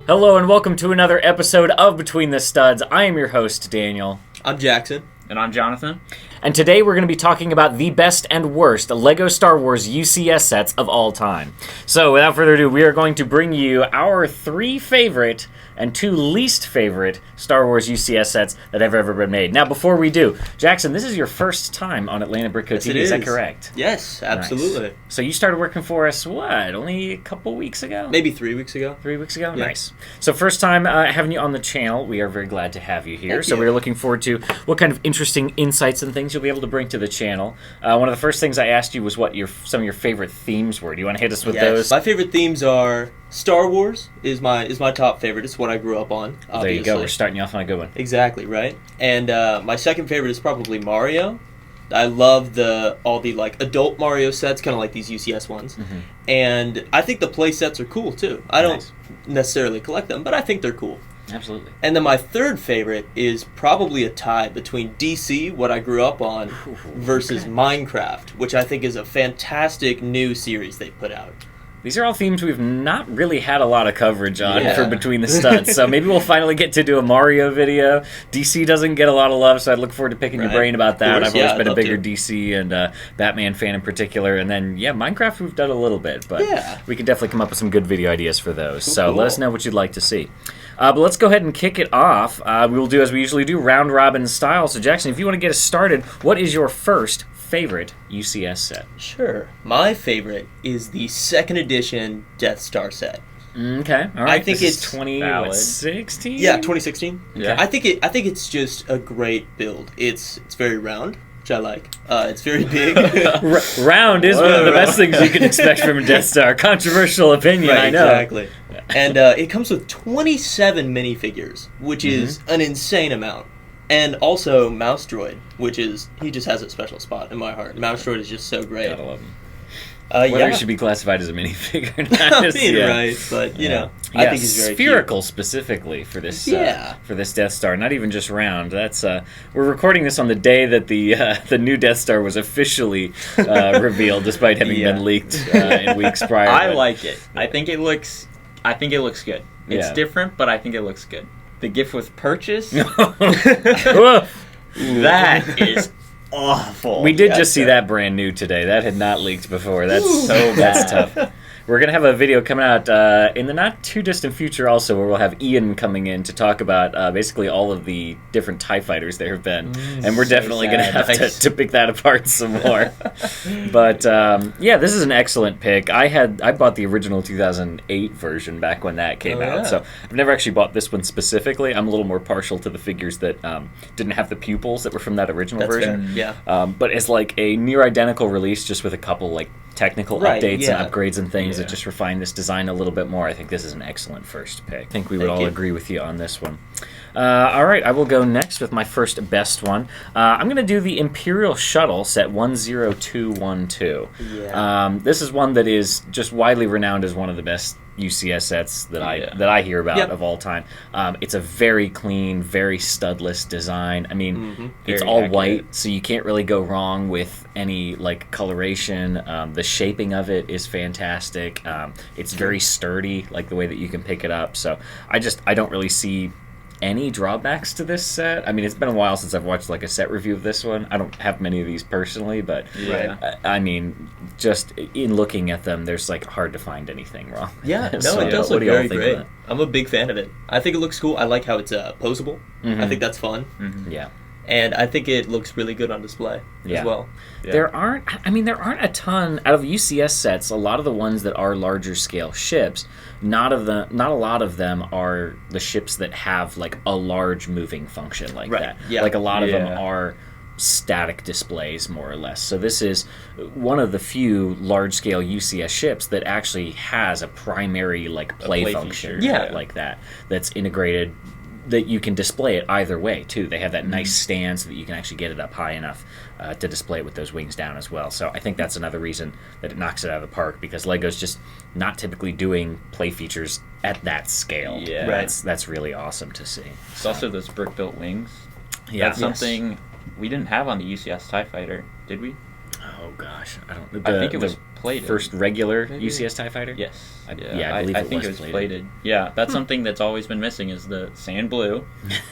Hello and welcome to another episode of Between the Studs. I am your host, Daniel. I'm Jackson. And I'm Jonathan. And today we're going to be talking about the best and worst LEGO Star Wars UCS sets of all time. So without further ado, we are going to bring you our 3 favorite and 2 least favorite Star Wars UCS sets that have ever been made. Now before we do, Jackson, this is your first time on Atlanta Brickco TV, is that correct? Yes, absolutely. Nice. So you started working for us, only a couple weeks ago? Maybe 3 weeks ago. 3 weeks ago? Yeah. Nice. So first time having you on the channel. We are very glad to have you here. Thank so you. we're looking forward to what kind of interesting insights and things you'll be able to bring to the channel. One of the first things I asked you was what some of your favorite themes were. Do you want to hit us with those? My favorite themes are Star Wars is my top favorite. It's what I grew up on, obviously. There you go. We're starting you off on a good one. Exactly, right? And my second favorite is probably Mario. I love all the adult Mario sets, kind of like these UCS ones. Mm-hmm. And I think the play sets are cool too. I don't necessarily collect them, but I think they're cool. Absolutely. And then my third favorite is probably a tie between DC, what I grew up on, versus Minecraft, which I think is a fantastic new series they put out. These are all themes we've not really had a lot of coverage on for Between the Studs, so maybe we'll finally get to do a Mario video. DC doesn't get a lot of love, so I'd look forward to picking your brain about that. I've always been a bigger DC and Batman fan in particular, and then, Minecraft we've done a little bit, but we can definitely come up with some good video ideas for those, so let us know what you'd like to see. But let's go ahead and kick it off. We will do as we usually do, round robin style. So Jackson, if you want to get us started, what is your first favorite UCS set? Sure. My favorite is the second edition Death Star set. Okay, all right. I think this it's is 2016. Yeah, 2016. Yeah. I think it's just a great build. It's very round, which I like. It's very big. Round is one of the best things you can expect from a Death Star. Controversial opinion, right, I know. Exactly. And it comes with 27 minifigures, which is an insane amount. And also Mouse Droid, he just has a special spot in my heart. Mouse Droid is just so great. Gotta love him. Whether he should be classified as a minifigure or not. Right, but I think he's very spherical cute. Specifically for this for this Death Star, not even just round. That's we're recording this on the day that the new Death Star was officially revealed, despite having been leaked in weeks prior. I like it. I think it looks good. It's different, but I think it looks good. The gift with purchase. That is awful. We did just see that brand new today. That had not leaked before. That's that's tough. We're going to have a video coming out in the not too distant future also where we'll have Ian coming in to talk about basically all of the different TIE fighters there have been. And we're definitely going to have to pick that apart some more. But this is an excellent pick. I bought the original 2008 version back when that came out. So I've never actually bought this one specifically. I'm a little more partial to the figures that didn't have the pupils that were from that original version. Fair. Yeah. But it's like a near identical release just with a couple technical updates and upgrades and things that just refine this design a little bit more. I think this is an excellent first pick. I think we would all agree with you on this one. All right, I will go next with my first best one. I'm going to do the Imperial Shuttle set 10212. Yeah. This is one that is just widely renowned as one of the best UCS sets that I hear about of all time. It's a very clean, very studless design. I mean, it's all white, so you can't really go wrong with any coloration. The shaping of it is fantastic. It's very sturdy, the way that you can pick it up. So I don't really see any drawbacks to this set. I mean, it's been a while since I've watched a set review of this one. I don't have many of these personally, but I mean, just in looking at them, there's hard to find anything wrong. Yeah, it does look very great. I'm a big fan of it. I think it looks cool. I like how it's posable. I think that's fun. Yeah. And I think it looks really good on display as well. Yeah. There aren't a ton out of UCS sets. A lot of the ones that are larger scale ships, not a lot of them are the ships that have a large moving function that. Yeah. A lot of them are static displays more or less. So this is one of the few large scale UCS ships that actually has a primary play function like that that's integrated, that you can display it either way too. They have that nice stand so that you can actually get it up high enough to display it with those wings down as well. So I think that's another reason that it knocks it out of the park, because LEGO's just not typically doing play features at that scale. Yeah, that's really awesome to see. It's also those brick built wings. Yeah, that's something we didn't have on the UCS TIE Fighter, did we? Oh gosh, I don't. I think it was plated. First regular Maybe? UCS TIE Fighter. Yes. I believe I think it was plated. Yeah, that's something that's always been missing is the sand blue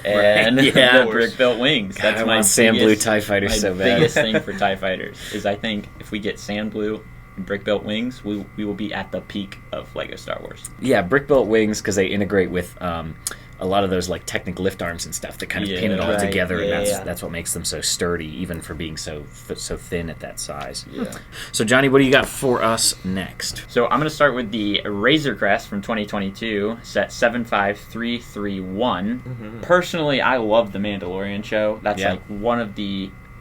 and the brick built wings. God, That's I my want sand blue TIE Fighters so bad. biggest thing for TIE Fighters is I think if we get sand blue and brick built wings, we will be at the peak of Lego Star Wars. Yeah, brick built wings because they integrate with a lot of those like Technic lift arms and stuff that kind of pin it all together, and that's what makes them so sturdy, even for being so thin at that size. Yeah. So Johnny, what do you got for us next? So I'm going to start with the Razor Crest from 2022, set 75331. Mm-hmm. Personally, I love the Mandalorian show. That's like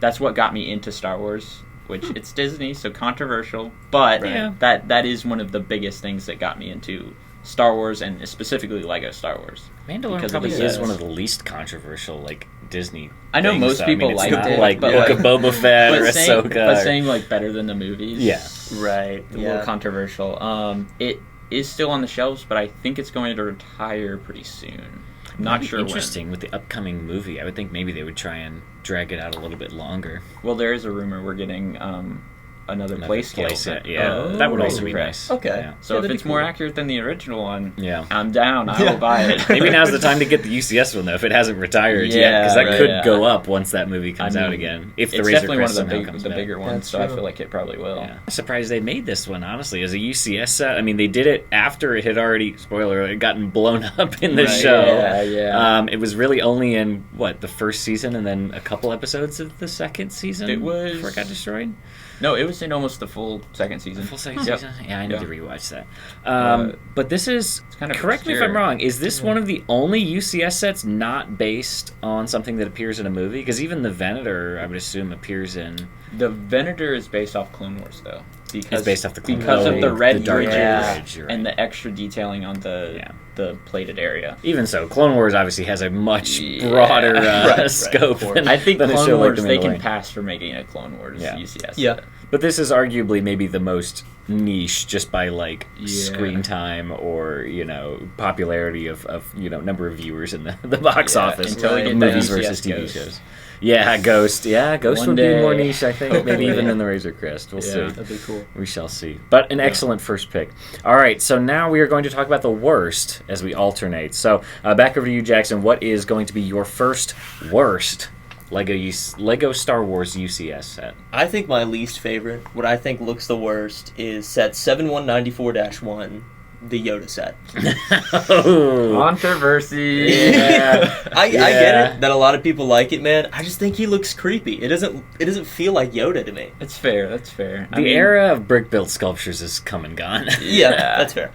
that's what got me into Star Wars. Which it's Disney, so controversial, but that is one of the biggest things that got me into Star Wars and specifically Lego Star Wars. Mandalorian probably is one of the least controversial like Disney. I know most people liked it, like Book of Boba Fett or Ahsoka. But saying like better than the movies, right, a little controversial. It is still on the shelves, but I think it's going to retire pretty soon. I'm not sure. Interesting with the upcoming movie. I would think maybe they would try and drag it out a little bit longer. Well, there is a rumor we're getting another playscale set. That would also be nice. Okay. Yeah. So if it's more accurate than the original one, yeah, I'm down. I will buy it. Maybe now's the time to get the UCS one though, if it hasn't retired yet, because that could go up once that movie comes out again. If the Razor Crest somehow comes back. It's definitely one of the bigger ones, so I feel like it probably will. Yeah. I'm surprised they made this one, honestly, as a UCS set. I mean, they did it after it had already, spoiler alert, gotten blown up in the show. Yeah. It was really only in, the first season and then a couple episodes of the second season before it got destroyed? No, it was in almost the full second season. Full second season? Yeah, I need to rewatch that. But this is, kind of correct me if I'm wrong, is this one of the only UCS sets not based on something that appears in a movie? Because even the Venator, I would assume, appears in... The Venator is based off Clone Wars, though. It's based off the Clone Wars. Because of the red bridge and the extra detailing on the plated area. Even so, Clone Wars obviously has a much broader scope. I think Clone Wars, they can pass for making a Clone Wars UCS. Yeah. But this is arguably maybe the most niche just by screen time or popularity of number of viewers in the box office. Until we get movies versus TV shows. Yeah, Ghost. Yeah, Ghost would be more niche, I think. Maybe even than the Razor Crest. We'll see. That'd be cool. We shall see. But an excellent first pick. All right, so now we are going to talk about the worst as we alternate. So back over to you, Jackson. What is going to be your first worst Lego Star Wars UCS set? I think my least favorite, what I think looks the worst, is set 7194-1. The Yoda set. Controversy. I get it that a lot of people like it, man. I just think he looks creepy. It doesn't feel like Yoda to me. That's fair. The era of brick built sculptures is come and gone. Yeah, that's fair.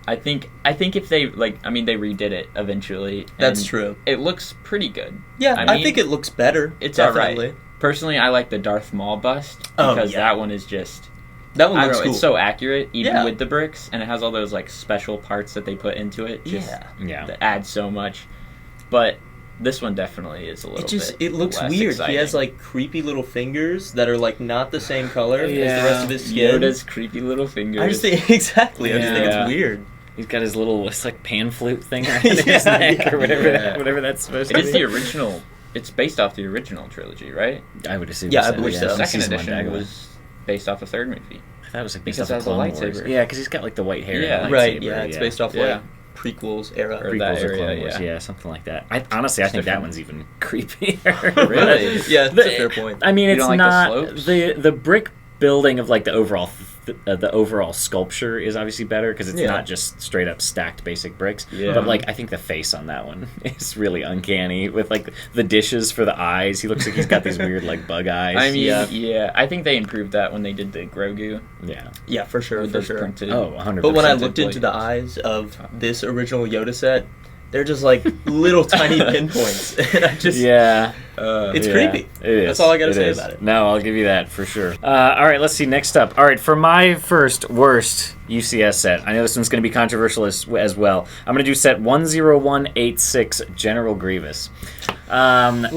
I think if they they redid it eventually. That's true. It looks pretty good. Yeah, I think it looks better. It's definitely. All right. Personally, I like the Darth Maul bust because that one is just. That one looks cool. It's so accurate, even with the bricks, and it has all those special parts that they put into it. That add so much. But this one definitely is a little bit. It looks less weird. exciting. He has creepy little fingers that are not the same color as the rest of his skin. Yoda's creepy little fingers. I just think exactly. I just think it's weird. He's got his little pan flute thing around his neck or whatever that's supposed to be. It is the original. It's based off the original trilogy, right? I would assume. Yeah, I believe so. The second edition was based off a third movie. I thought it was based off the Clone Wars. Yeah, because he's got the white hair. Yeah, and right. Yeah, it's based off prequels era. Or that prequels area, Clone Wars. Yeah, something like that. I think that one's even creepier. Really? Yeah, that's a fair point. I mean, it's not the brick building of the overall sculpture is obviously better because it's not just straight up stacked basic bricks. Yeah. But I think the face on that one is really uncanny with the dishes for the eyes. He looks like he's got these weird bug eyes. I mean, I think they improved that when they did the Grogu. Yeah, for sure. Printed. Oh, 100%. But when I looked into the eyes of this original Yoda set, they're just little tiny pinpoints. And I just it's creepy. It is. That's all I gotta say about it. No, I'll give you that for sure. All right, let's see. Next up. All right, for my first worst UCS set, I know this one's going to be controversial as well. I'm going to do set 10186 General Grievous. My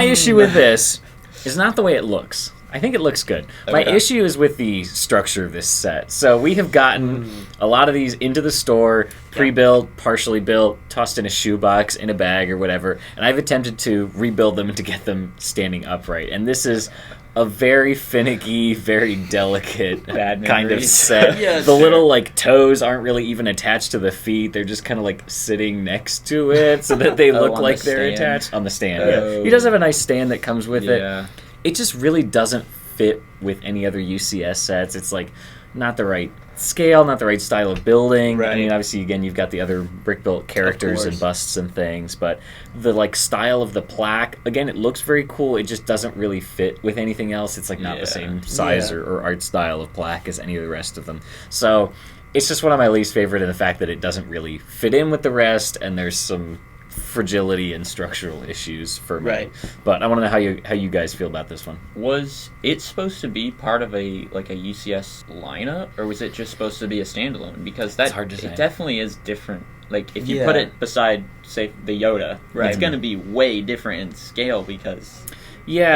issue with this is not the way it looks. I think it looks good. My issue is with the structure of this set. So we have gotten a lot of these into the store, pre-built, partially built, tossed in a shoebox, in a bag or whatever, and I've attempted to rebuild them to get them standing upright. And this is a very finicky, very delicate kind of set. The little like toes aren't really even attached to the feet. They're just kind of like sitting next to it so that they look like they're attached on the stand. Yeah. He does have a nice stand that comes with it. It just really doesn't fit with any other UCS sets. It's like not the right scale, not the right style of building. I mean, obviously, again, you've got the other brick-built characters and busts and things, but the like style of the plaque, again, it looks very cool. It just doesn't really fit with anything else. It's like not the same size or art style of plaque as any of the rest of them. So it's just one of my least favorite in the fact that it doesn't really fit in with the rest, and there's some fragility and structural issues for me. But I want to know how you guys feel about this one. Was it supposed to be part of a UCS lineup, or was it just supposed to be a standalone? Because that it definitely is different. Like if you put it beside, say, the Yoda, it's going to be way different in scale because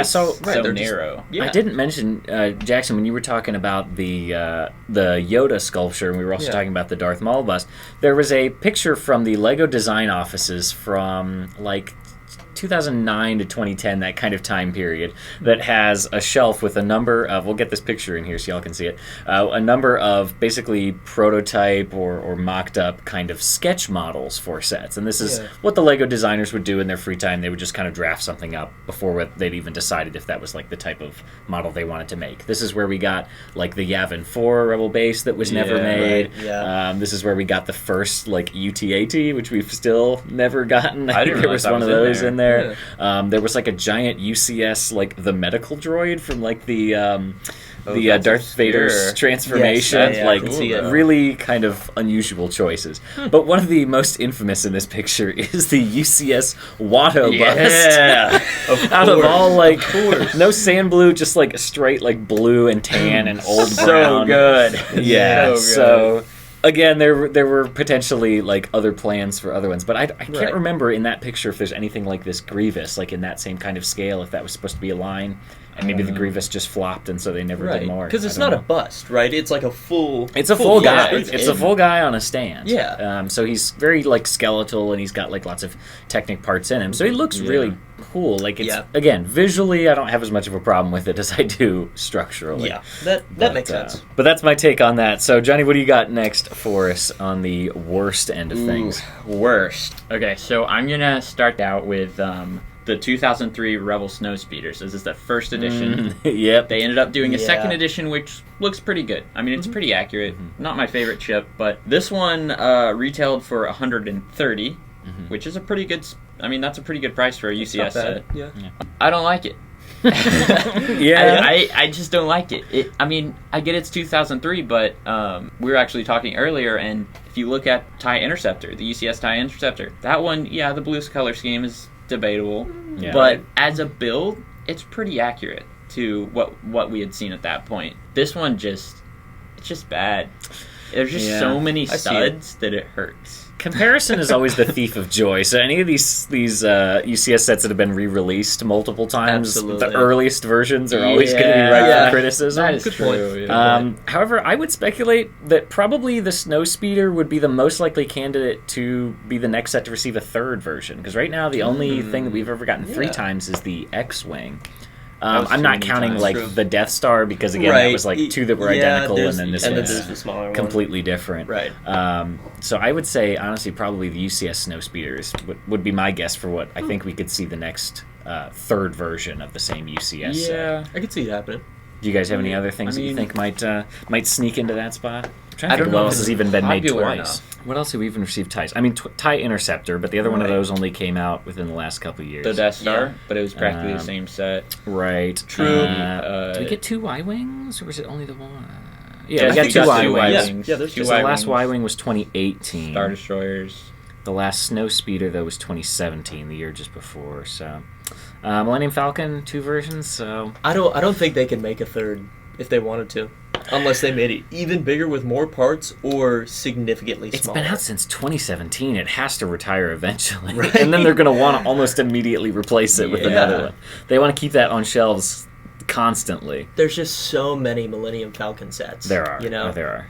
so narrow. I didn't mention Jackson when you were talking about the Yoda sculpture, and we were also talking about the Darth Maul bust. There was a picture from the Lego design offices from like 2009 to 2010, that kind of time period, that has a shelf with a number of, we'll get this picture in here so y'all can see it, a number of basically prototype or mocked up kind of sketch models for sets. And this is what the Lego designers would do in their free time. They would just kind of draft something up before they'd even decided if that was like the type of model they wanted to make. This is where we got like the Yavin 4 Rebel base that was never made. This is where we got the first like UTAT, which we've still never gotten. I think there was one of those in there. There was like a giant UCS, like the medical droid from like the Darth Vader's transformation. Really kind of unusual choices. But one of the most infamous in this picture is the UCS Watto bust. Out of all, like, no sand blue, just like a straight like blue and tan and old brown. So good. So again, there were potentially like other plans for other ones, but I can't remember in that picture if there's anything like this Grievous, like in that same kind of scale, if that was supposed to be a line, and maybe the Grievous just flopped, and so they never did more. Because it's not a bust, right? It's like a full. It's a full guy. It's a full guy on a stand. So he's very like skeletal, and he's got like lots of Technic parts in him. So he looks really cool. Like it's again visually, I don't have as much of a problem with it as I do structurally. That makes sense. But that's my take on that. So Johnny, what do you got next for us on the worst end of things? Worst. Okay, so I'm gonna start out with the 2003 Rebel Snowspeeders. This is the first edition. They ended up doing a second edition, which looks pretty good. I mean, it's pretty accurate. Not my favorite chip, but this one retailed for $130, which is a pretty good. I mean, that's a pretty good price for a UCS set. I don't like it. I just don't like it. I mean, I get it's 2003, but we were actually talking earlier, and if you look at TIE Interceptor, the UCS TIE Interceptor, that one, the blue color scheme is debatable, but as a build, it's pretty accurate to what we had seen at that point. This one it's just bad. There's just so many studs that it hurts. Comparison is always the thief of joy. So any of these UCS sets that have been re-released multiple times, the earliest versions are always going to be ripe for criticism. That is true. However, I would speculate that probably the Snowspeeder would be the most likely candidate to be the next set to receive a third version. Because right now, the only thing that we've ever gotten 3 times is the X-Wing. I'm not counting like the Death Star because again that was like 2 that were identical and then this was the smaller completely different. So I would say honestly probably the UCS Snowspeeders would be my guess for what I think we could see the next third version of the same UCS set. I could see it happening. Do you guys have any other things that you think might sneak into that spot? I don't know what else has even been made twice. What else have we even received ties? I mean, TIE Interceptor, but the other one of those only came out within the last couple of years. The Death Star, but it was practically the same set. Right. True. Did we get 2 Y-Wings, or was it only the one? Yeah, we got 2 Y-Wings. There's 2 Y-Wings. The last Y-Wing was 2018. Star Destroyers. The last Snowspeeder, though, was 2017, the year just before. So, Millennium Falcon, 2 versions. So I don't think they could make a third if they wanted to. Unless they made it even bigger with more parts or significantly smaller. It's been out since 2017. It has to retire eventually. And then they're going to want to almost immediately replace it with another one. They want to keep that on shelves constantly. There's just so many Millennium Falcon sets. There are. You know? There are.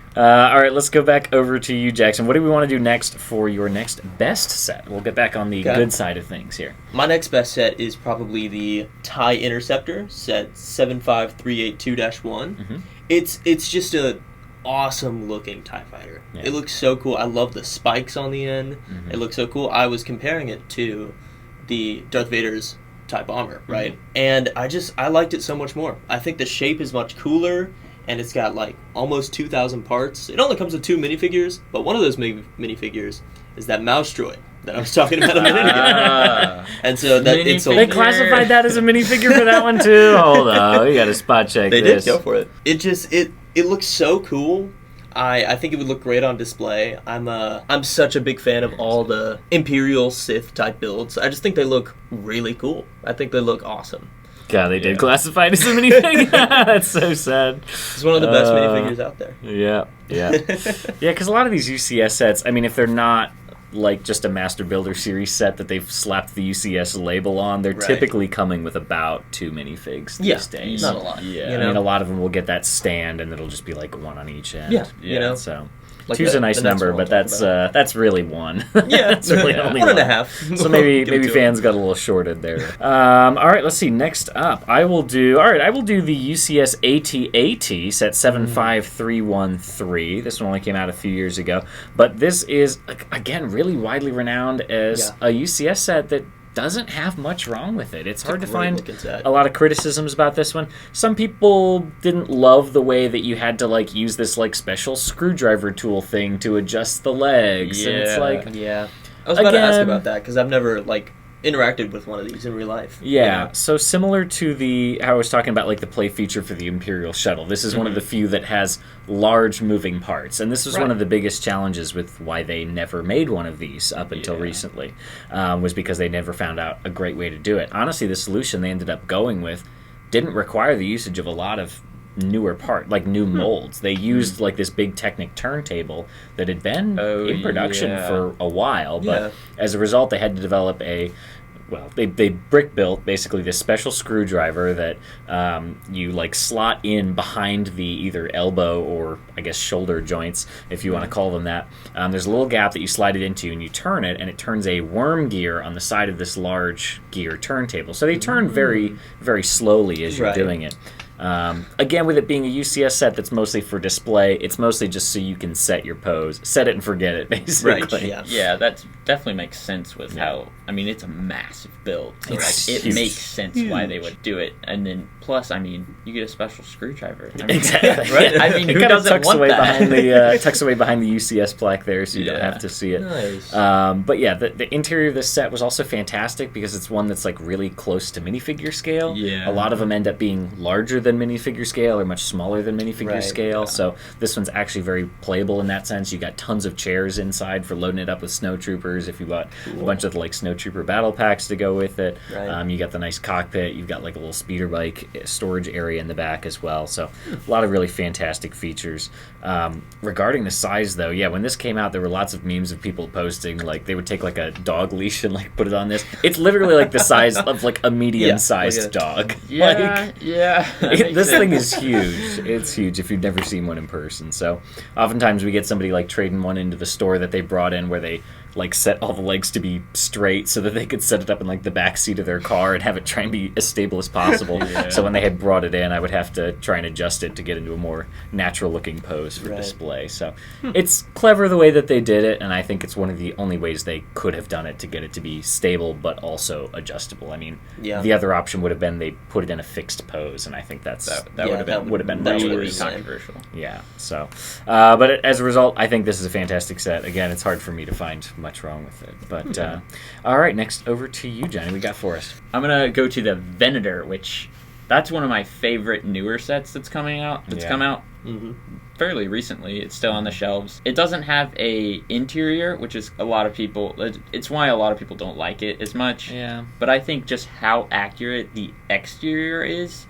All right, let's go back over to you, Jackson. What do we want to do next for your next best set? We'll get back on the good side of things here. My next best set is probably the TIE Interceptor, set 75382-1. It's just a awesome looking TIE fighter. Yeah. It looks so cool. I love the spikes on the end. It looks so cool. I was comparing it to the Darth Vader's TIE Bomber, right? And I liked it so much more. I think the shape is much cooler, and it's got like almost 2,000 parts. It only comes with 2 minifigures, but one of those minifigures is that mouse droid that I was talking about a minute ago. And so that they classified that as a minifigure for that one too. Hold on, we got to spot check. They did go for it. It looks so cool. I think it would look great on display. I'm such a big fan of all the Imperial Sith type builds. I just think they look really cool. I think they look awesome. God, they did classify it as a minifigure. That's so sad. It's one of the best minifigures out there. Yeah. Because a lot of these UCS sets, I mean, if they're not like just a Master Builder series set that they've slapped the UCS label on, they're typically coming with about 2 minifigs these days. Not a lot. Yeah, I mean, a lot of them will get that stand, and it'll just be like 1 on each end. Yeah, you know, so. Like 2's a nice number, but that's really 1. Yeah, that's really only 1.5. So maybe fans got a little shorted there. All right, let's see. Next up, I will do the UCS AT-AT set 75313. This one only came out a few years ago, but this is again really widely renowned as a UCS set that doesn't have much wrong with it. It's hard to find a lot of criticisms about this one. Some people didn't love the way that you had to like use this like special screwdriver tool thing to adjust the legs. Yeah, and it's like, I was about to ask about that because I've never like interacted with one of these in real life. Yeah, so similar to how I was talking about like the play feature for the Imperial Shuttle, this is one of the few that has large moving parts, and this was one of the biggest challenges with why they never made one of these up until recently, was because they never found out a great way to do it. Honestly, the solution they ended up going with didn't require the usage of a lot of newer new molds. They used like this big Technic turntable that had been in production for a while, but as a result they had to develop they brick built basically this special screwdriver that you like slot in behind the either elbow or I guess shoulder joints, if you want to call them that. There's a little gap that you slide it into and you turn it, and it turns a worm gear on the side of this large gear turntable. So they turn very, very slowly as you're doing it. Again, with it being a UCS set that's mostly for display, it's mostly just so you can set your pose. Set it and forget it, basically. Right, yeah, that definitely makes sense with how, I mean, it's a massive build. So it makes sense why they would do it. And then, plus, I mean, you get a special screwdriver. I mean, exactly. Right? I mean, who doesn't want that? Tucks away behind the UCS plaque there so you don't have to see it. Nice. But yeah, the interior of this set was also fantastic because it's one that's like really close to minifigure scale. Yeah. A lot of them end up being larger than minifigure scale or much smaller than minifigure scale, so this one's actually very playable in that sense. You got tons of chairs inside for loading it up with snowtroopers if you bought a bunch of like snowtrooper battle packs to go with it. You got the nice cockpit, you've got like a little speeder bike storage area in the back as well, so a lot of really fantastic features. Regarding the size though, when this came out there were lots of memes of people posting like they would take like a dog leash and like put it on this. It's literally like the size of like a medium-sized dog. This thing is huge. It's huge if you've never seen one in person. So oftentimes we get somebody like trading one into the store that they brought in where they like set all the legs to be straight so that they could set it up in like the back seat of their car and have it try and be as stable as possible. So when they had brought it in, I would have to try and adjust it to get into a more natural looking pose for display. So it's clever the way that they did it, and I think it's one of the only ways they could have done it to get it to be stable but also adjustable. I mean, the other option would have been they put it in a fixed pose, and I think that would have been much worse. Controversial. Yeah. So, but as a result, I think this is a fantastic set. Again, it's hard for me to find much wrong with it. But all right, next over to you, Johnny. We got for us. I'm gonna go to the Venator, which that's one of my favorite newer sets that's coming out. That's come out fairly recently. It's still on the shelves. It doesn't have a interior, which is a lot of people. It's why a lot of people don't like it as much. Yeah. But I think just how accurate the exterior is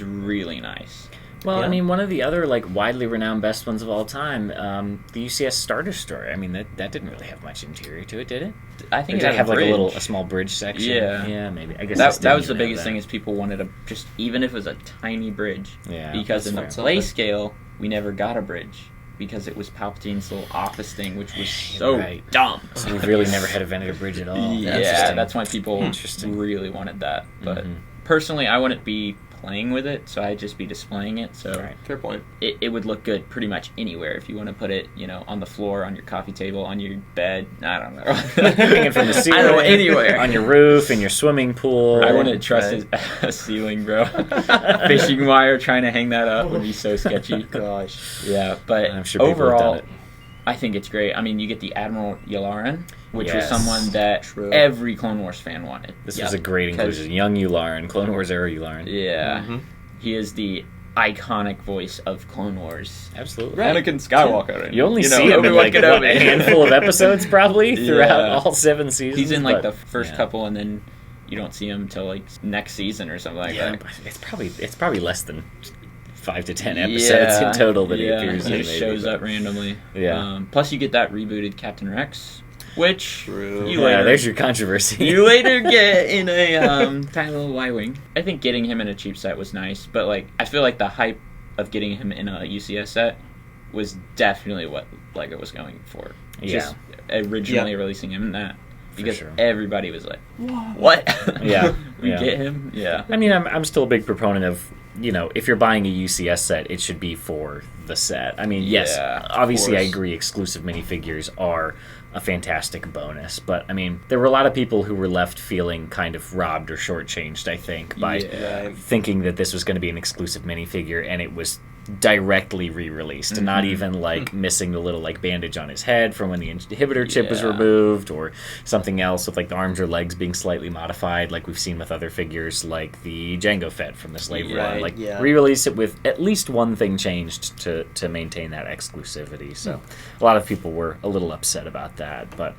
really nice. Well, I mean, one of the other widely renowned best ones of all time, the UCS Starter Story. I mean, that didn't really have much interior to it, did it? I think it did have a small bridge section. Yeah, maybe. I guess that was the biggest thing is people wanted even if it was a tiny bridge. Yeah, because in the play scale, we never got a bridge. Because it was Palpatine's little office thing, which was so dumb. So we really never had a Venator bridge at all. Yeah, that's why people really wanted that. But personally, I wouldn't be playing with it, so I'd just be displaying it. So fair point. It would look good pretty much anywhere. If you want to put it, on the floor, on your coffee table, on your bed, I don't know. Hanging from the ceiling, I don't know, anywhere. On your roof, in your swimming pool. I wouldn't trust a ceiling, bro. Fishing wire, trying to hang that up would be so sketchy. Gosh. Yeah, but I'm sure overall, I think it's great. I mean, you get the Admiral Yularen, which was someone that every Clone Wars fan wanted. This was a great inclusion. Young Yularen, Clone Wars era Yularen. Yeah. He is the iconic voice of Clone Wars. Absolutely. Anakin Skywalker. You only see him in a handful of episodes probably throughout all 7 seasons. He's in the first couple, and then you don't see him until next season or something like that. It's probably less than 5 to 10 episodes in total that he appears in. He just shows up randomly. Yeah. Plus, you get that rebooted Captain Rex, which there's your controversy. You later get in a tiny little Y-wing. I think getting him in a cheap set was nice, but I feel like the hype of getting him in a UCS set was definitely what LEGO was going for. Just originally releasing him in that. Because everybody was like, what? Yeah. We get him? Yeah. I mean, I'm still a big proponent of, if you're buying a UCS set, it should be for the set. I mean, yes, obviously I agree exclusive minifigures are a fantastic bonus, but I mean, there were a lot of people who were left feeling kind of robbed or shortchanged, I think, by thinking that this was going to be an exclusive minifigure, and it was directly re-released, and not even missing the little bandage on his head from when the inhibitor chip was removed, or something else with the arms or legs being slightly modified, like we've seen with other figures like the Jango Fett from the Slave One. Re-release it with at least one thing changed to maintain that exclusivity. So a lot of people were a little upset about that, but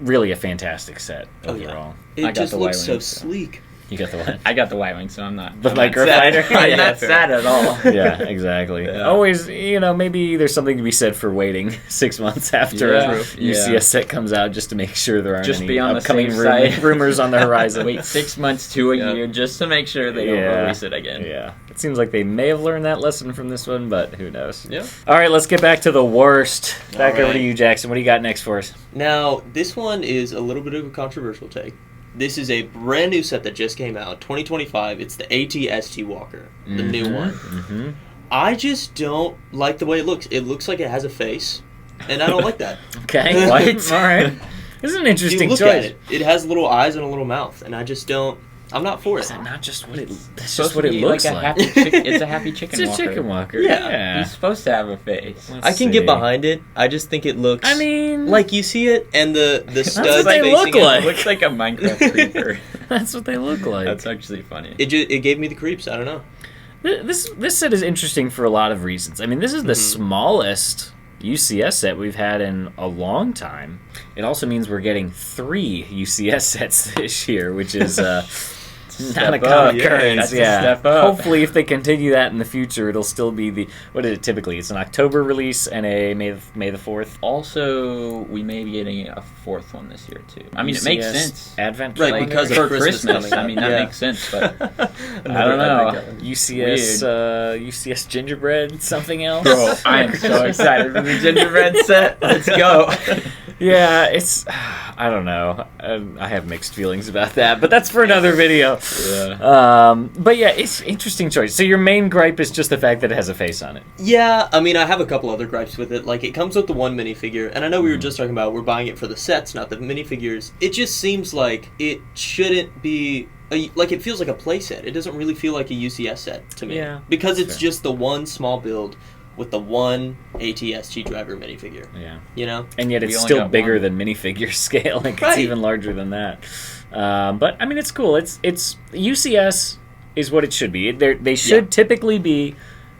really a fantastic set overall. It just looks so sleek. You got the what? I got the Y-Wing, so I'm not... The microfighter? I'm not sad at all. Yeah, exactly. Always, maybe there's something to be said for waiting 6 months after a UCS set comes out just to make sure there aren't any upcoming rumors on the horizon. Wait 6 months to a year just to make sure they don't release it again. Yeah. It seems like they may have learned that lesson from this one, but who knows. Yeah. All right, let's get back to the worst. Back over to you, Jackson. What do you got next for us? Now, this one is a little bit of a controversial take. This is a brand new set that just came out, 2025. It's the AT-ST Walker, the new one. Mm-hmm. I just don't like the way it looks. It looks like it has a face, and I don't like that. Okay, what? All right. This is an interesting choice. At it. It has little eyes and a little mouth, and I just don't... I'm not for it. Is that not just what it? That's just what it looks like. It's a happy chicken walker. It's a chicken walker. Yeah. He's supposed to have a face. I can get behind it. I just think it looks. I mean, like you see it, and the studs. That's what they look like. It looks like a Minecraft creeper. That's what they look like. That's actually funny. It gave me the creeps. I don't know. This set is interesting for a lot of reasons. I mean, this is the smallest UCS set we've had in a long time. It also means we're getting 3 UCS sets this year, which is not a common occurrence. Step up. Hopefully, if they continue that in the future, it'll still be what is it typically? It's an October release and a May the 4th. Also, we may be getting a 4th one this year too. I mean, UCS it makes sense, Advent, right? Because for of Christmas. I mean, that makes sense, but I don't know. UCS gingerbread, something else. Bro, I am so excited for the gingerbread set. Let's go. Yeah, it's... I don't know. I have mixed feelings about that, but that's for another video. Yeah. But yeah, it's an interesting choice. So your main gripe is just the fact that it has a face on it. Yeah, I mean, I have a couple other gripes with it. Like, it comes with the one minifigure, and I know we were just talking about we're buying it for the sets, not the minifigures. It just seems like it shouldn't be... it feels like a playset. It doesn't really feel like a UCS set to me. Yeah. Because it's just the one small build with the one AT-ST driver minifigure. Yeah. You know? And yet it's still bigger than minifigure scale. It's even larger than that. But, I mean, it's cool. It's UCS is what it should be. They should typically be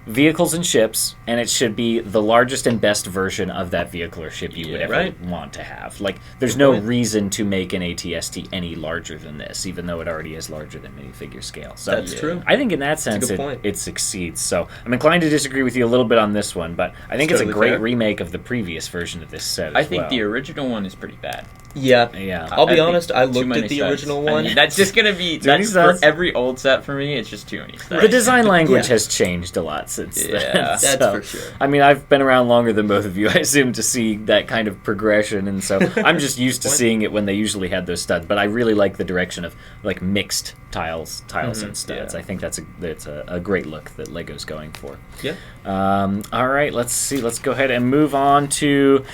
vehicles and ships, and it should be the largest and best version of that vehicle or ship you would ever want to have. Like, there's no reason to make an AT-ST any larger than this, even though it already is larger than minifigure scale. So that's true. I think in that sense it succeeds. So I'm inclined to disagree with you a little bit on this one, but I think it's a great remake of the previous version of this set. I think the original one is pretty bad. Yeah. I'll be honest, I looked at the original one. I mean, that's just going to be for every old set for me. It's just too many sets. The design language has changed a lot since then. That's for sure. I mean, I've been around longer than both of you, I assume, to see that kind of progression, and so I'm just used to seeing it when they usually had those studs. But I really like the direction of like mixed tiles and studs. I think that's a great look that Lego's going for. Yeah. All right, let's see. Let's go ahead and move on to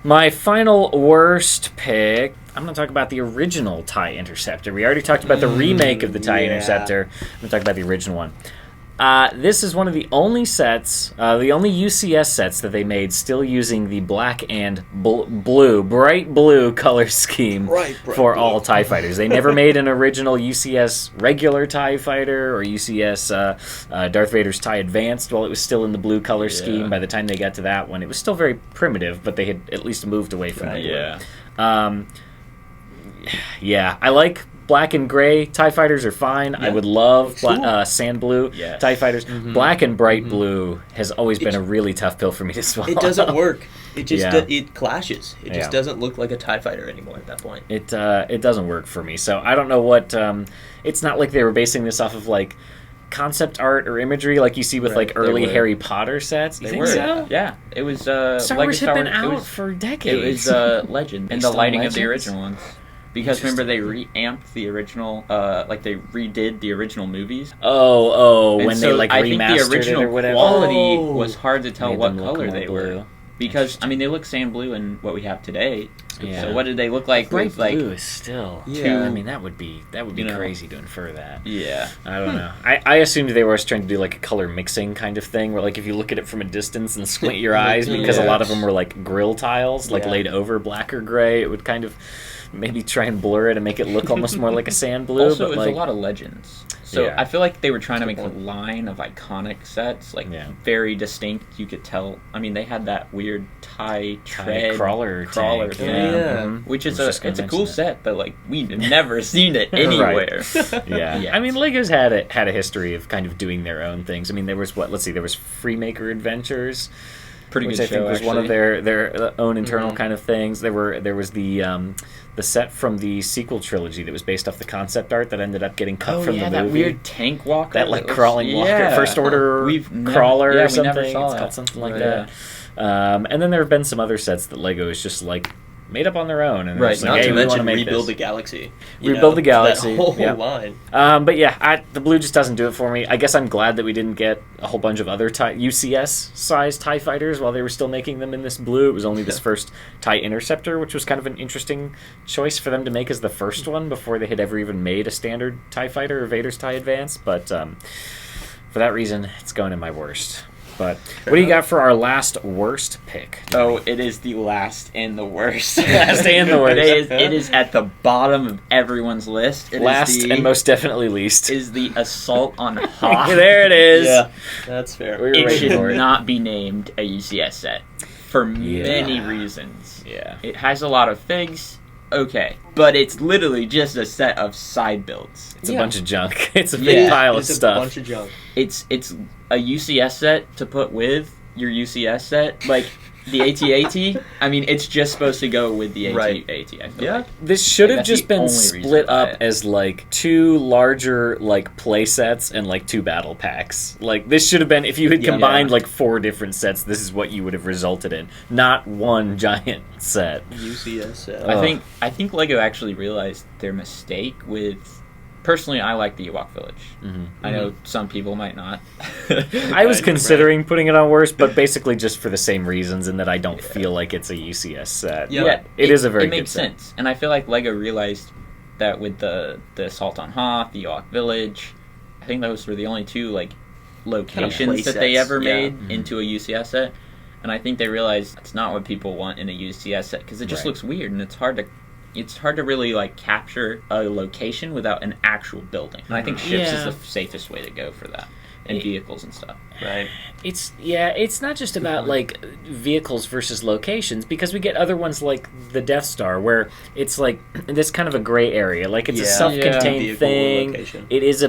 my final worst pick. I'm going to talk about the original TIE Interceptor. We already talked about the remake of the TIE Interceptor. I'm going to talk about the original one. This is one of the only sets, the only UCS sets that they made still using the black and bright blue color scheme for all TIE fighters. They never made an original UCS regular TIE fighter or UCS Darth Vader's TIE Advanced while it was still in the blue color scheme. By the time they got to that one, it was still very primitive, but they had at least moved away from the blue. I like black and gray TIE fighters are fine. I would love sand blue TIE fighters. Black and bright blue has always been a really tough pill for me to swallow. It doesn't work. It just it clashes. It just doesn't look like a TIE fighter anymore at that point. It doesn't work for me. So I don't know what. It's not like they were basing this off of like concept art or imagery like you see with like early Harry Potter sets. You think so? Yeah, it was. Star Wars had been out for decades. It was Legend and the lighting of the original ones. Because remember they reamped the original, like they redid the original movies. When they like I remastered think the original it or whatever. quality was hard to tell what color they blue. were. Because I mean they look sand blue in what we have today. So what did they look like? Bright with, like, blue is still. I mean that would be crazy to infer that. Yeah. I don't know. I assumed they were trying to do like a color mixing kind of thing, where like if you look at it from a distance and squint your eyes, because a lot of them were like grill tiles, like laid over black or gray, it would kind of maybe try and blur it and make it look almost more like a sand blue. Also, it's a lot of legends. So I feel like they were trying to make a line of iconic sets, like very distinct. You could tell. I mean, they had that weird TIE tread crawler thing, which is it's a cool set, but like we've never seen it anywhere. I mean, Lego's had a history of kind of doing their own things. I mean, there was there was Freemaker Adventures. Pretty which good I think show, was actually. one of their own internal kind of things. There was the set from the sequel trilogy that was based off the concept art that ended up getting cut from the movie. That weird tank walker. That like crawling walker, First Order crawler or something. Never saw it's called something like that. And then there have been some other sets that Lego is just like made up on their own, and right. Not like, hey, to mention Rebuild the Galaxy. Rebuild the Galaxy. That whole line. But the blue just doesn't do it for me. I guess I'm glad that we didn't get a whole bunch of other UCS-sized TIE fighters while they were still making them in this blue. It was only this first TIE Interceptor, which was kind of an interesting choice for them to make as the first one before they had ever even made a standard TIE fighter or Vader's TIE Advance. But for that reason, it's going in my worst. But what do you got for our last worst pick? Oh, it is the last and the worst. Last and the worst. It is at the bottom of everyone's list. Last and most definitely least. Is the Assault on Hoth. There it is. Yeah, that's fair. It should not be named a UCS set for many reasons. Yeah. It has a lot of figs. Okay, but it's literally just a set of side builds. It's a bunch of junk. It's a big pile of stuff. It's a bunch of junk. It's a UCS set to put with your UCS set. Like, the AT-AT, I mean, it's just supposed to go with the AT-AT, I feel like. This should have just been split up as, like, 2 larger, like, play sets and, like, 2 battle packs. Like, this should have been, if you had combined, like, 4 different sets, this is what you would have resulted in. Not one giant set. UCS set. I think Lego actually realized their mistake with... Personally, I like the Ewok Village. I know some people might not. I was considering putting it on worst, but basically just for the same reasons, in that I don't feel like it's a UCS set. Yeah, it is a very good set. It makes sense. And I feel like Lego realized that with the Assault on Hoth, the Ewok Village, I think those were the only 2 like locations that they ever made into a UCS set. And I think they realized that's not what people want in a UCS set, because it just looks weird, and it's hard to really like capture a location without an actual building. And I think ships is the safest way to go for that. and vehicles and stuff. Right. It's not just about like vehicles versus locations, because we get other ones like the Death Star where it's like this kind of a gray area. Like it's a self-contained thing. It is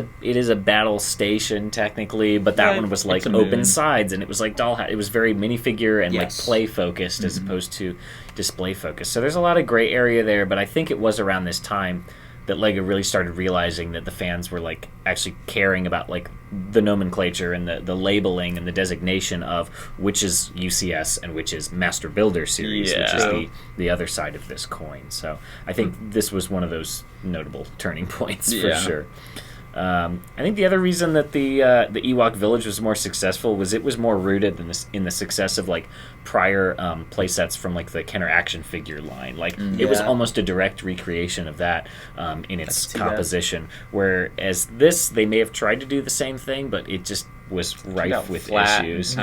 a battle station technically, but that one was like open sides, and it was like it was very minifigure and like play focused as opposed to display focused. So there's a lot of gray area there, but I think it was around this time that LEGO really started realizing that the fans were like actually caring about like the nomenclature and the labeling and the designation of which is UCS and which is Master Builder Series, which is the other side of this coin. So I think this was one of those notable turning points for sure. I think the other reason that the Ewok Village was more successful was it was more rooted in the success of like prior playsets from like the Kenner action figure line. Like it was almost a direct recreation of that in its composition. Whereas this, they may have tried to do the same thing, but it just was rife with issues.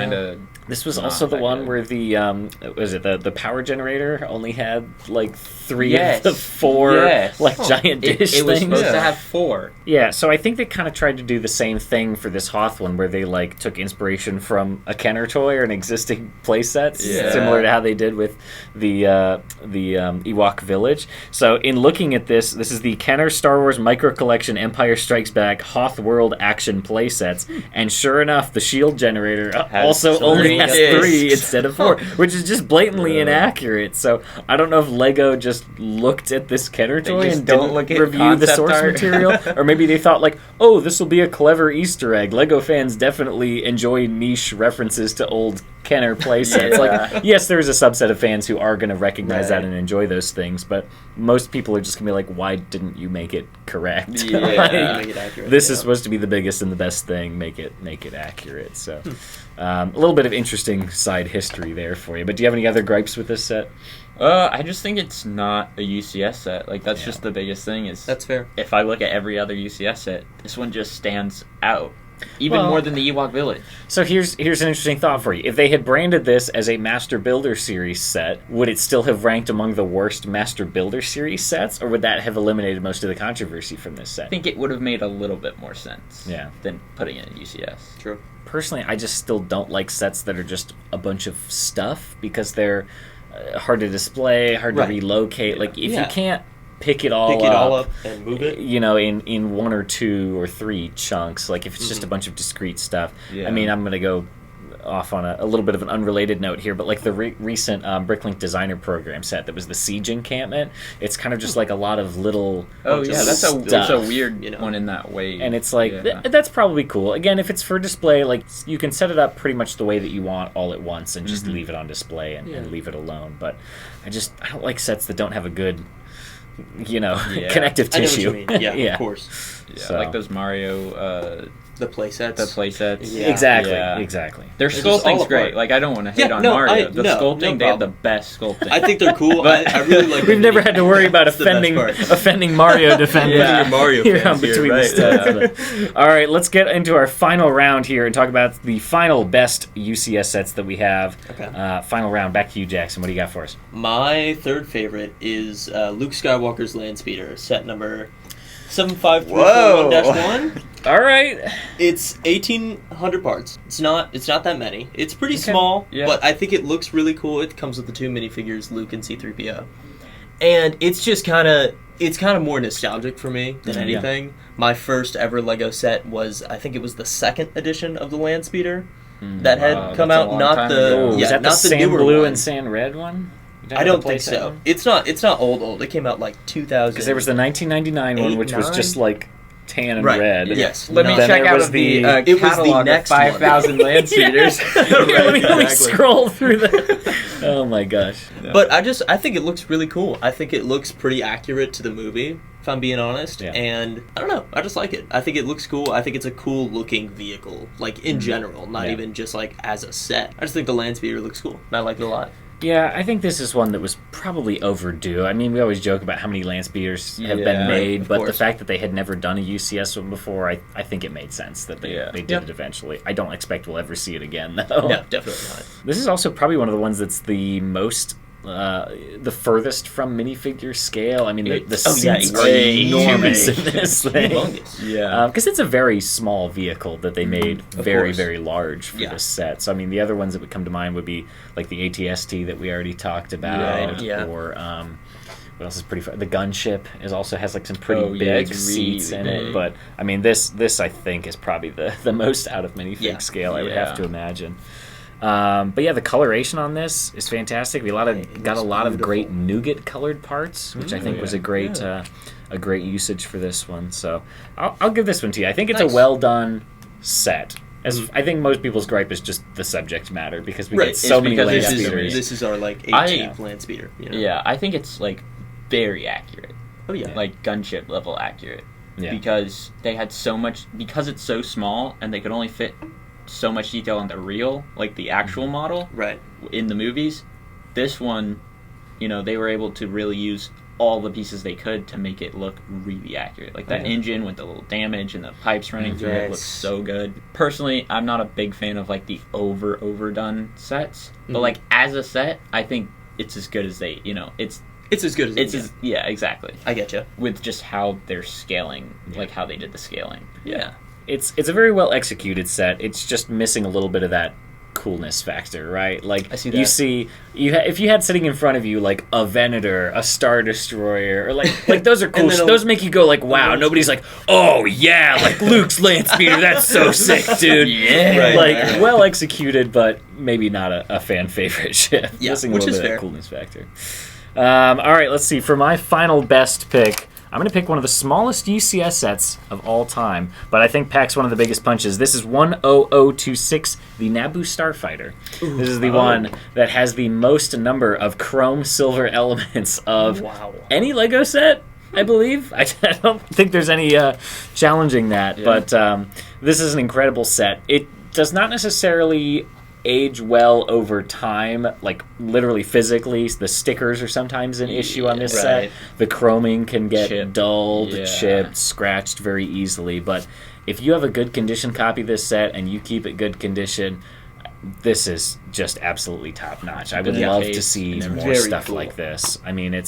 This was also the one where the the power generator only had like 3 of the 4 like giant dish things. It was supposed to have 4. Yeah, so I think they kind of tried to do the same thing for this Hoth one, where they like took inspiration from a Kenner toy or an existing playset, similar to how they did with the Ewok Village. So in looking at this is the Kenner Star Wars Micro Collection Empire Strikes Back Hoth World Action playsets, and sure enough, the shield generator also only has 3 instead of 4, which is just blatantly inaccurate. So I don't know if LEGO just looked at this Kenner toy and didn't review the source material, or maybe they thought like, oh, this will be a clever Easter egg. LEGO fans definitely enjoy niche references to old Kenner playsets. Like, yes, there's a subset of fans who are going to recognize that and enjoy those things, but most people are just going to be like, why didn't you make it correct? Make it accurate, this is supposed to be the biggest and the best thing. Make it accurate. So a little bit of interesting side history there for you. But do you have any other gripes with this set? I just think it's not a UCS set. Like, that's just the biggest thing. That's fair. If I look at every other UCS set, this one just stands out. Even more than the Ewok Village. So here's an interesting thought for you. If they had branded this as a Master Builder Series set, would it still have ranked among the worst Master Builder Series sets, or would that have eliminated most of the controversy from this set? I think it would have made a little bit more sense than putting it in UCS. True. Personally, I just still don't like sets that are just a bunch of stuff, because they're hard to display, hard to relocate. Like, if you can't pick it all up and move it, you know, in 1 or 2 or 3 chunks, like if it's just a bunch of discrete stuff. I mean, I'm gonna go off on a little bit of an unrelated note here, but like the recent Bricklink Designer Program set that was the Siege Encampment, it's kind of just like a lot of little that's a weird one in that way, and it's like that's probably cool. Again, if it's for display, like you can set it up pretty much the way that you want all at once and just leave it on display and leave it alone. But I don't like sets that don't have a good connective tissue. I know what you mean. Yeah, of course. So. Like those Mario the playsets. Exactly. Their sculpting's great. Like, I don't want to hate on Mario. The sculpting, they have the best sculpting. I think they're cool. But I really like. We've never had to worry about offending Mario defenders. Mario fans between the sets. All right, let's get into our final round here and talk about the final best UCS sets that we have. Okay. Final round. Back to you, Jackson. What do you got for us? My third favorite is Luke Skywalker's Land Speeder, set number 75341-1. All right. It's 1,800 parts. It's not that many. It's pretty small, but I think it looks really cool. It comes with the 2 minifigures, Luke and C-3PO. And it's just kind of more nostalgic for me than anything. Yeah. My first ever LEGO set was, I think it was the 2nd edition of the Land Speeder that had come out. Not the was that not the sand blue one. And sand red one? I don't think so. One? It's not old. It came out like 2000. Because there was the 1999 one, which was just like tan and red. Yes. Let me check out the catalog of 5,000 Land Speeders. Let me scroll through that. Oh my gosh. No. But I think it looks really cool. I think it looks pretty accurate to the movie, if I'm being honest. Yeah. And I don't know. I just like it. I think it looks cool. I think it's a cool looking vehicle, like in general, not even just like as a set. I just think the Land Speeder looks cool, and I like it a lot. Yeah, I think this is one that was probably overdue. I mean, we always joke about how many Land Speeders have been made, but the fact that they had never done a UCS one before, I think it made sense that they did it eventually. I don't expect we'll ever see it again, though. No, definitely not. This is also probably one of the ones that's the most the furthest from minifigure scale. I mean, the seats are enormous in this thing. Yeah, because it's a very small vehicle that they made very large for this set. So I mean, the other ones that would come to mind would be like the ATST that we already talked about, or what else is pretty fun? The gunship also has like some pretty big seats in it. But I mean, this I think is probably the most out of minifig scale I would have to imagine. But yeah, the coloration on this is fantastic. We got a lot of great nougat colored parts, which I think was a great usage for this one. So I'll give this one to you. I think it's a well done set. As I think most people's gripe is just the subject matter, because we get so many land speeders. This is our like 18th land speeder. You know? Yeah, I think it's like very accurate. Oh yeah, like gunship level accurate. Yeah. Because they had so much, because it's so small and they could only fit so much detail on the real, like the actual model, right, in the movies. This one, they were able to really use all the pieces they could to make it look really accurate. Like that engine with the little damage and the pipes running through it looks so good. Personally, I'm not a big fan of like the overdone sets, but like as a set, I think it's as good as they, it's as good as it's yeah, exactly. I get you. With just how they're scaling, like how they did the scaling. Yeah. It's a very well executed set. It's just missing a little bit of that coolness factor, right? Like I see that. If you had sitting in front of you like a Venator, a Star Destroyer, or like those are cool. Those make you go like, wow. Nobody's like, oh yeah, like Luke's land speeder. That's so sick, dude. Yeah, well executed, but maybe not a fan favorite ship. Yeah, missing a which little is bit fair. of that coolness factor. All right, let's see. For my final best pick, I'm going to pick one of the smallest UCS sets of all time, but I think packs one of the biggest punches. This is 10026, the Naboo Starfighter. This is the one that has the most number of chrome silver elements of any LEGO set, I believe. I don't think there's any challenging that, but this is an incredible set. It does not necessarily age well over time, like literally physically. The stickers are sometimes an issue on this set. The chroming can get dulled, chipped, scratched very easily. But if you have a good condition copy of this set and you keep it good condition, this is just absolutely top notch. I would love to see more stuff like this. I mean,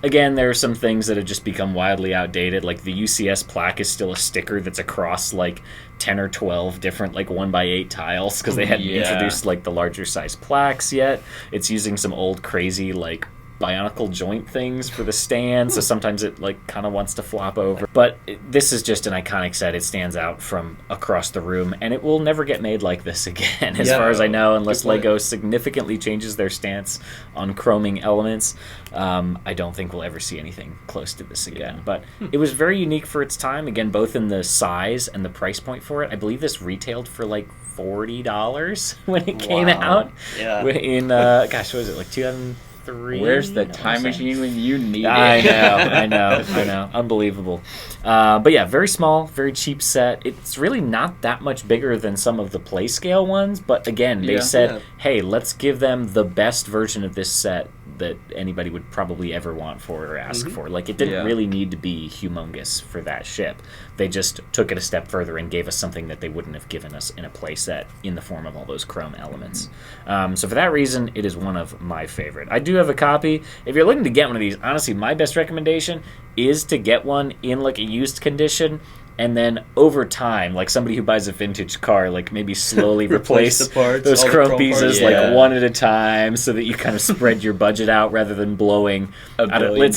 again, there are some things that have just become wildly outdated. Like the UCS plaque is still a sticker that's across like 10 or 12 different like 1x8 tiles, because they hadn't introduced like the larger size plaques yet. It's using some old crazy like bionicle joint things for the stand, so sometimes it like kind of wants to flop over. But this is just an iconic set. It stands out from across the room, and it will never get made like this again, as far as I know, unless LEGO significantly changes their stance on chroming elements. I don't think we'll ever see anything close to this again. But it was very unique for its time, again, both in the size and the price point for it. I believe this retailed for like $40 when it came out. Yeah. In gosh, what was it, like 2003? Where's the time machine when you need it? I know. Unbelievable. But yeah, very small, very cheap set. It's really not that much bigger than some of the play scale ones, but again, they said, hey, let's give them the best version of this set that anybody would probably ever want for or ask for. Like, it didn't really need to be humongous for that ship. They just took it a step further and gave us something that they wouldn't have given us in a play set in the form of all those chrome elements. So for that reason, it is one of my favorite. I do have a copy. If you're looking to get one of these, honestly, my best recommendation is to get one in like a used condition, and then over time, like somebody who buys a vintage car, like maybe slowly replace the parts, those chrome pieces parts. like one at a time, so that you kind of spread your budget out rather than blowing $1 billion.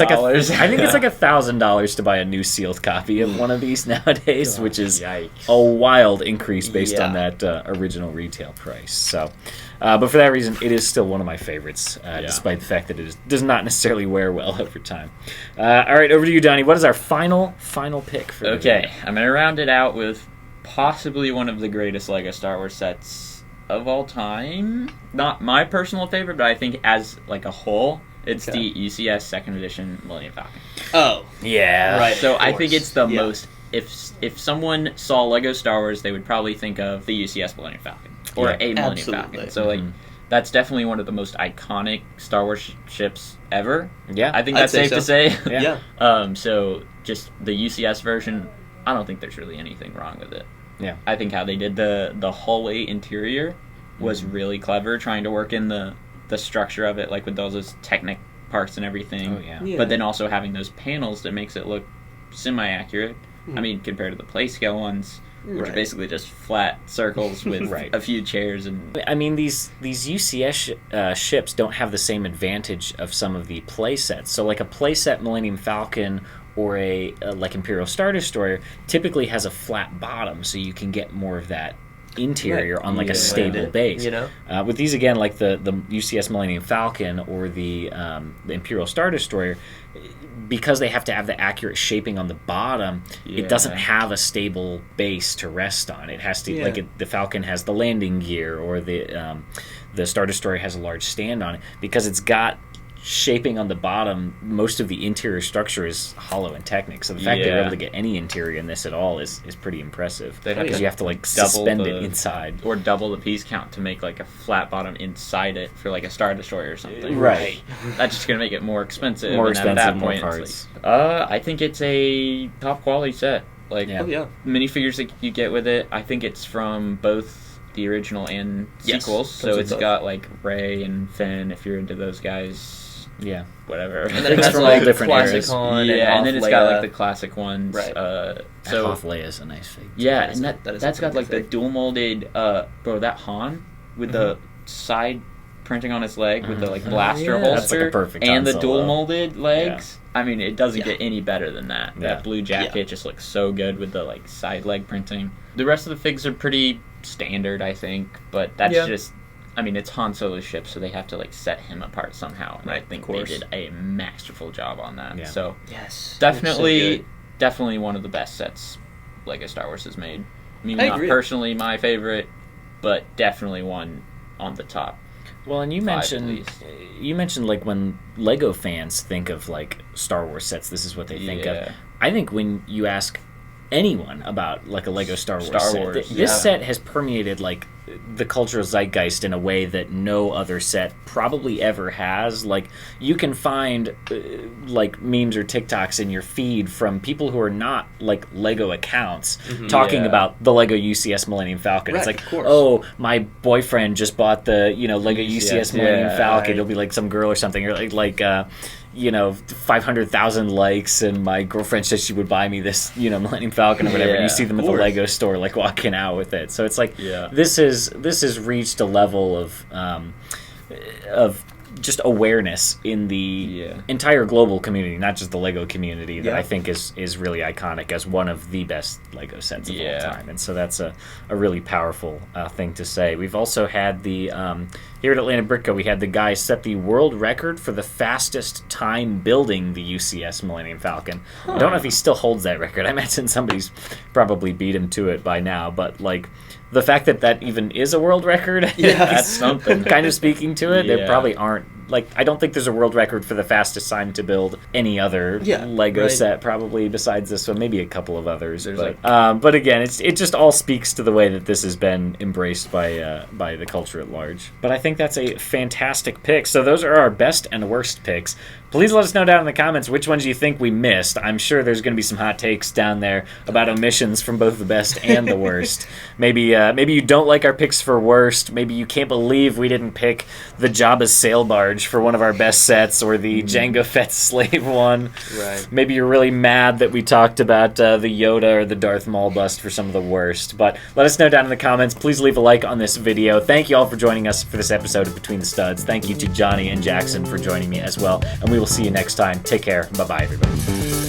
I think it's like $1,000 to buy a new sealed copy of one of these nowadays, which is a wild increase based on that original retail price. So, but for that reason, it is still one of my favorites, despite the fact that it does not necessarily wear well over time. All right, over to you, Donnie. What is our final pick for Okay, I'm going to round it out with possibly one of the greatest LEGO Star Wars sets of all time. Not my personal favorite, but I think as like a whole, it's the UCS 2nd Edition Millennium Falcon. Oh. Yeah. Right. So I think it's the most... If someone saw LEGO Star Wars, they would probably think of the UCS Millennium Falcon. Or a Millennium Falcon. So like... That's definitely one of the most iconic Star Wars ships ever. Yeah. I think that's safe to say. Yeah. So just the UCS version, I don't think there's really anything wrong with it. Yeah. I think how they did the hallway interior was really clever, trying to work in the the structure of it, like with all those Technic parts and everything. Oh, yeah. But then also having those panels that makes it look semi-accurate. I mean, compared to the play scale ones, which are basically just flat circles with a few chairs. And I mean, these UCS ships don't have the same advantage of some of the play sets. So like a play set Millennium Falcon or a like Imperial Star Destroyer typically has a flat bottom, so you can get more of that interior on like a stable base. You know, with these again, like the UCS Millennium Falcon or the Imperial Star Destroyer, because they have to have the accurate shaping on the bottom, it doesn't have a stable base to rest on. It has to the Falcon has the landing gear, or the Star Destroyer has a large stand on it, because it's got shaping on the bottom. Most of the interior structure is hollow and Technic, so the fact they're able to get any interior in this at all is pretty impressive, because you have to like suspend it inside or double the piece count to make like a flat bottom inside it for like a Star Destroyer or something. Right. That's just gonna make it more expensive. More and expensive, at that more point, parts. I think it's a top quality set. Like yeah. minifigures that you get with it, I think it's from both the original and sequels. So it's got like Rey and Finn, if you're into those guys. Yeah, whatever. And then it has like different eras. And then it's got like the classic ones. Right. So Hoth Leia is a nice figure. Yeah, and that's got like the dual molded. That Han with the side printing on his leg with the like blaster holster, that's like a perfect and the Han dual Solo. molded legs. I mean, it doesn't get any better than that. Yeah. That blue jacket just looks so good with the like side leg printing. The rest of the figs are pretty standard, I think, but that's just. I mean, it's Han Solo's ship, so they have to like set him apart somehow, and I think they did a masterful job on that. Yeah. So definitely one of the best sets Lego Star Wars has made. I mean, not personally my favorite, but definitely one on the top. Well, and you mentioned like when Lego fans think of like StarArs sets, this is what they think of. I think when you ask anyone about like a Lego Star Wars set, this set has permeated like the cultural zeitgeist in a way that no other set probably ever has. Like, you can find like memes or TikToks in your feed from people who are not like Lego accounts talking about the Lego UCS Millennium Falcon. It's like, oh, my boyfriend just bought the Lego UCS Millennium Falcon. It'll be like some girl or something, or like 500,000 likes, and my girlfriend said she would buy me this, Millennium Falcon or whatever. And you see them at the Lego store, like walking out with it. So it's like this has reached a level of just awareness in the entire global community, not just the Lego community, that I think is really iconic as one of the best Lego sets of all time. And so that's a really powerful thing to say. We've also had the here at Atlanta Brick Co, we had the guy set the world record for the fastest time building the UCS Millennium Falcon. I don't know if he still holds that record. I imagine somebody's probably beat him to it by now, but like the fact that even is a world record, that's something. Kind of speaking to it. There probably aren't, like, I don't think there's a world record for the fastest time to build any other Lego set, probably besides this one, maybe a couple of others. But again, it just all speaks to the way that this has been embraced by the culture at large. But I think that's a fantastic pick. So those are our best and worst picks. Please let us know down in the comments which ones you think we missed. I'm sure there's going to be some hot takes down there about omissions from both the best and the worst. Maybe you don't like our picks for worst. Maybe you can't believe we didn't pick the Jabba's sail barge for one of our best sets, or the Jango Fett's slave one. Right. Maybe you're really mad that we talked about the Yoda or the Darth Maul bust for some of the worst. But let us know down in the comments. Please leave a like on this video. Thank you all for joining us for this episode of Between the Studs. Thank you to Johnny and Jackson for joining me as well. And we will see you next time. Take care. Bye-bye, everybody.